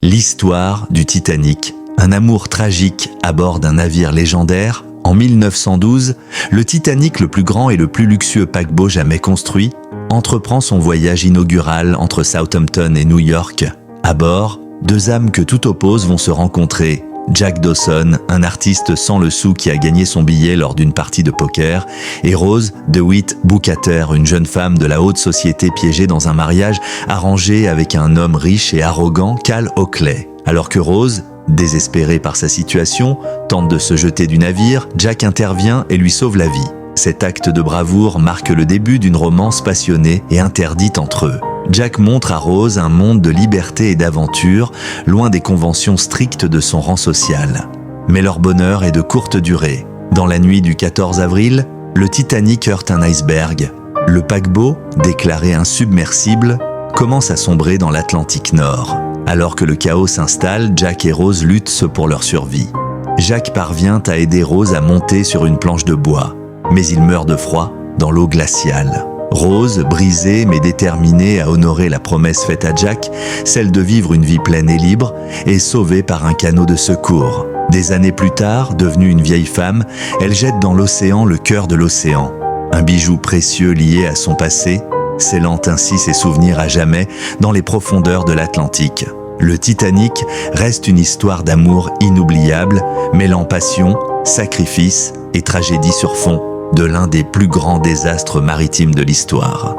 L'histoire du Titanic, un amour tragique à bord d'un navire légendaire. En 1912, le Titanic, le plus grand et le plus luxueux paquebot jamais construit, entreprend son voyage inaugural entre Southampton et New York. À bord, deux âmes que tout oppose vont se rencontrer. Jack Dawson, un artiste sans le sou qui a gagné son billet lors d'une partie de poker, et Rose DeWitt Bookater, une jeune femme de la haute société piégée dans un mariage arrangé avec un homme riche et arrogant, Cal Oakley. Alors que Rose, désespérée par sa situation, tente de se jeter du navire, Jack intervient et lui sauve la vie. Cet acte de bravoure marque le début d'une romance passionnée et interdite entre eux. Jack montre à Rose un monde de liberté et d'aventure, loin des conventions strictes de son rang social. Mais leur bonheur est de courte durée. Dans la nuit du 14 avril, le Titanic heurte un iceberg. Le paquebot, déclaré insubmersible, commence à sombrer dans l'Atlantique Nord. Alors que le chaos s'installe, Jack et Rose luttent pour leur survie. Jack parvient à aider Rose à monter sur une planche de bois, mais il meurt de froid dans l'eau glaciale. Rose, brisée mais déterminée à honorer la promesse faite à Jack, celle de vivre une vie pleine et libre, est sauvée par un canot de secours. Des années plus tard, devenue une vieille femme, elle jette dans l'océan le cœur de l'océan, un bijou précieux lié à son passé, scellant ainsi ses souvenirs à jamais dans les profondeurs de l'Atlantique. Le Titanic reste une histoire d'amour inoubliable, mêlant passion, sacrifice et tragédie sur fond de l'un des plus grands désastres maritimes de l'histoire.